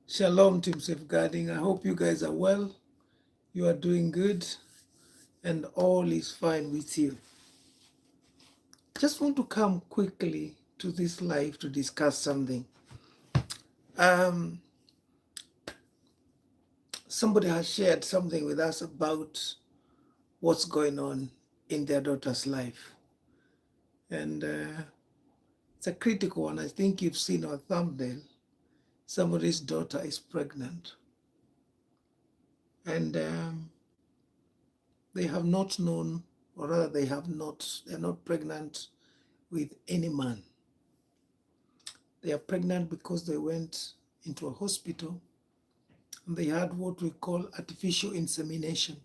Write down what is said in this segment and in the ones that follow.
Shalom, Team Safeguarding. I hope you guys are well. You are doing good, and all is fine with you. Just want to come quickly to this live to discuss something. Um, Somebody has shared something with us about what's going on in their daughter's life, and it's a critical one. I think you've seen our thumbnail. Somebody's daughter is pregnant, and they have not known, or rather, they're not pregnant with any man. They are pregnant because they went into a hospital and they had what we call artificial insemination.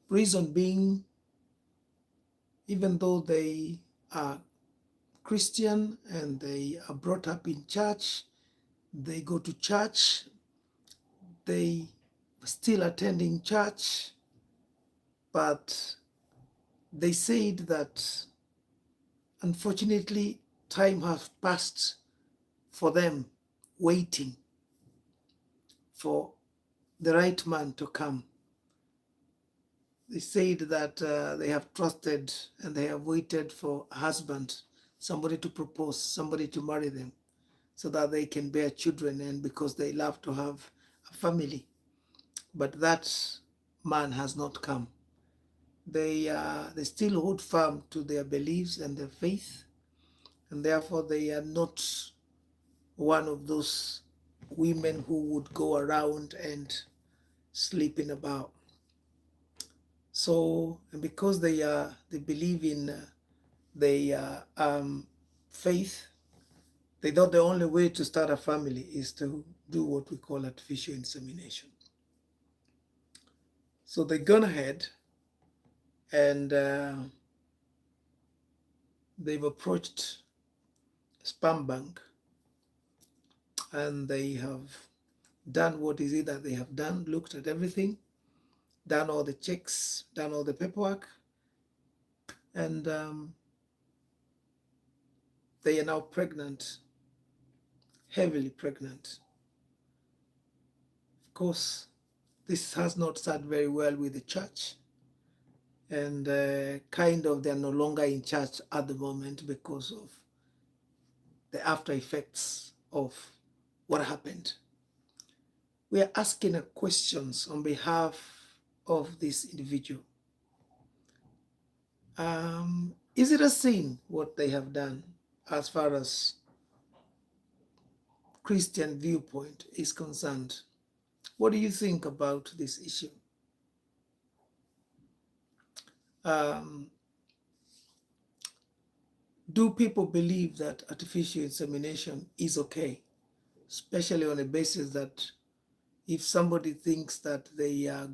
Reason being, even though they are Christian and they are brought up in church, they go to church, they are still attending church, but they said that unfortunately time has passed for them waiting for the right man to come. They said that they have trusted and they have waited for a husband, somebody to propose, somebody to marry them so that they can bear children and because they love to have a family. But that man has not come. They still hold firm to their beliefs and their faith, and therefore they are not one of those women who would go around and sleeping about. So, and because they believe in their faith, they thought the only way to start a family is to do what we call artificial insemination. So they gone ahead and they've approached a sperm bank and they have done what is it that they have done, looked at everything, done all the checks, done all the paperwork, and they are now pregnant, heavily pregnant. Of course, this has not started very well with the church, and kind of they're no longer in church at the moment because of the after effects of what happened. We are asking questions on behalf of this individual. Is it a sin what they have done as far as Christian viewpoint is concerned? What do you think about this issue? Um, do people believe that artificial insemination is okay, especially on the basis that if somebody thinks that they are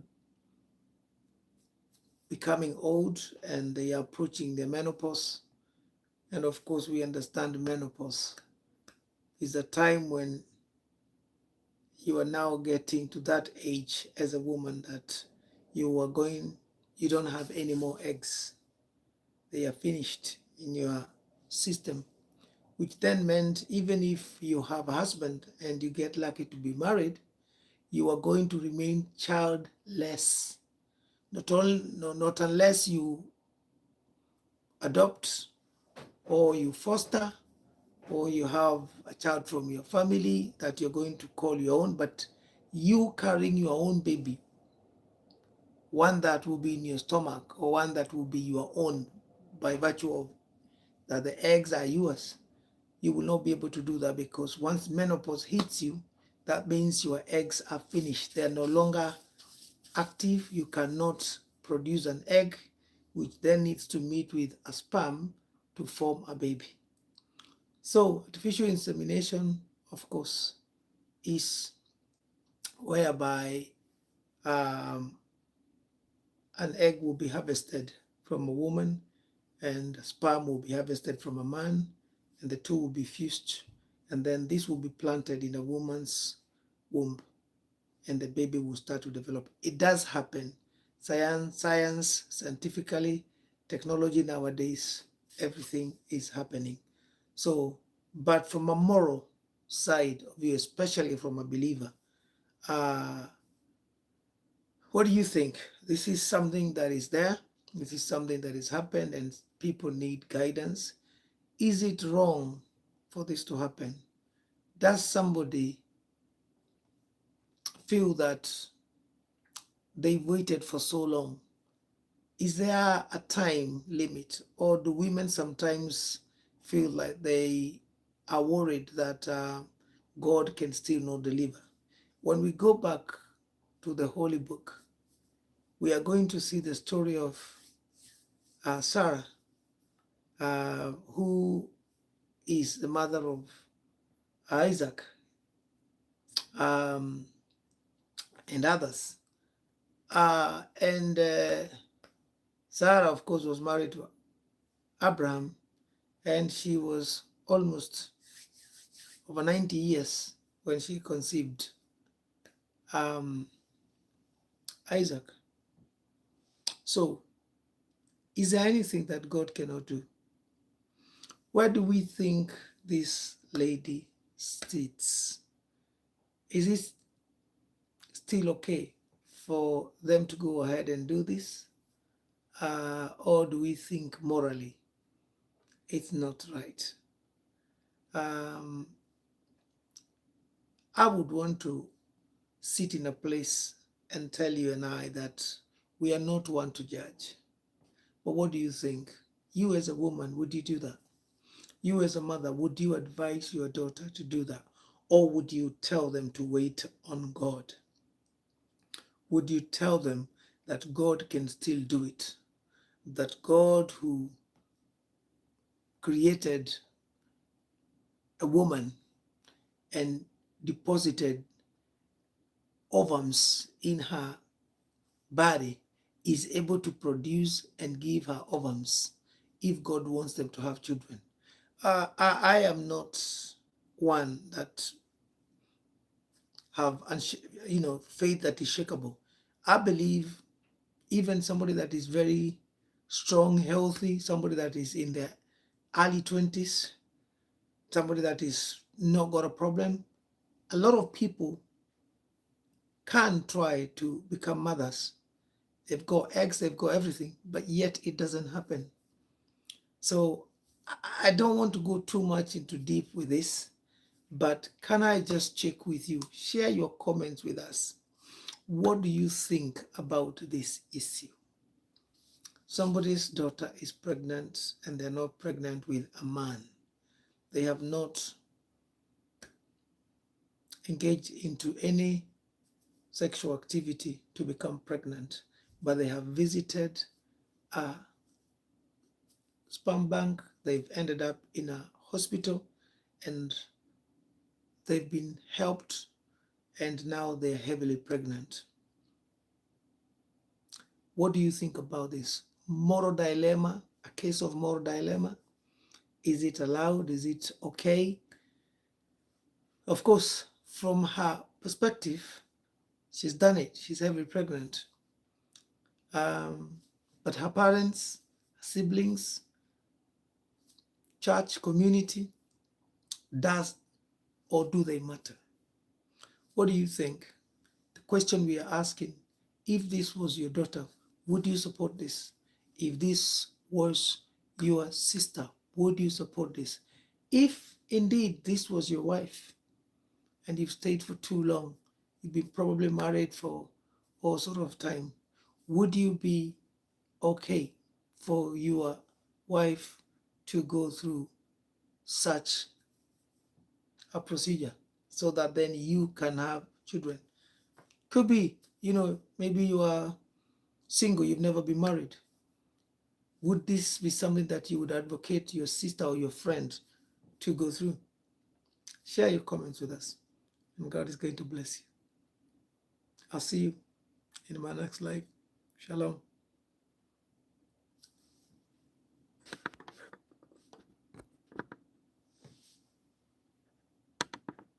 becoming old and they are approaching the menopause, and of course we understand menopause is a time when you are now getting to that age as a woman that you don't have any more eggs. They are finished in your system, which then meant even if you have a husband and you get lucky to be married, you are going to remain childless. Not unless you adopt or you foster or you have a child from your family that you're going to call your own, but you carrying your own baby, one that will be in your stomach or one that will be your own by virtue of that the eggs are yours, you will not be able to do that because once menopause hits you, that means your eggs are finished. They are no longer active. You cannot produce an egg, which then needs to meet with a sperm to form a baby. So artificial insemination, of course, is whereby um, an egg will be harvested from a woman and sperm will be harvested from a man, and the two will be fused, and then this will be planted in a woman's womb, and the baby will start to develop. It does happen. Science, scientifically, technology nowadays, everything is happening. So, but from a moral side of you, especially from a believer. Uh, what do you think? This is something that is there. This is something that has happened, and people need guidance. Is it wrong for this to happen? Does somebody feel that they waited for so long? Is there a time limit, or do women sometimes feel like they are worried that God can still not deliver? When we go back to the Holy Book, we are going to see the story of Sarah, who is the mother of Isaac, um, and others. And Sarah, of course, was married to Abraham, and she was almost over 90 years when she conceived um, Isaac. So, is there anything that God cannot do? Where do we think this lady sits? Is it still okay for them to go ahead and do this? Or do we think morally it's not right? Um, I would want to sit in a place and tell you and I that we are not one to judge. But what do you think? You as a woman, would you do that? You as a mother, would you advise your daughter to do that? Or would you tell them to wait on God? Would you tell them that God can still do it? That God who created a woman and deposited ovums in her body is able to produce and give her ovums if God wants them to have children. I am not one that have faith that is shakable. I believe even somebody that is very strong, healthy, somebody that is in their early 20s, somebody that is not got a problem, a lot of people can try to become mothers. They've got eggs, they've got everything, but yet it doesn't happen. So I don't want to go too much into deep with this, but can I just check with you? Share your comments with us. What do you think about this issue? Somebody's daughter is pregnant and they're not pregnant with a man. They have not engaged into any sexual activity to become pregnant, but they have visited a sperm bank. They've ended up in a hospital and they've been helped, and now they're heavily pregnant. What do you think about this? Moral dilemma, a case of moral dilemma. Is it allowed? Is it okay? Of course, from her perspective, she's done it. She's heavily pregnant. But her parents, siblings, church, community, does or do they matter? What do you think? The question we are asking, if this was your daughter, would you support this? If this was your sister, would you support this? If indeed this was your wife and you've stayed for too long, you've been probably married for all sort of time, would you be okay for your wife to go through such a procedure so that then you can have children? Could be, maybe you are single, you've never been married. Would this be something that you would advocate your sister or your friend to go through? Share your comments with us, and God is going to bless you. I'll see you in my next live. Shalom.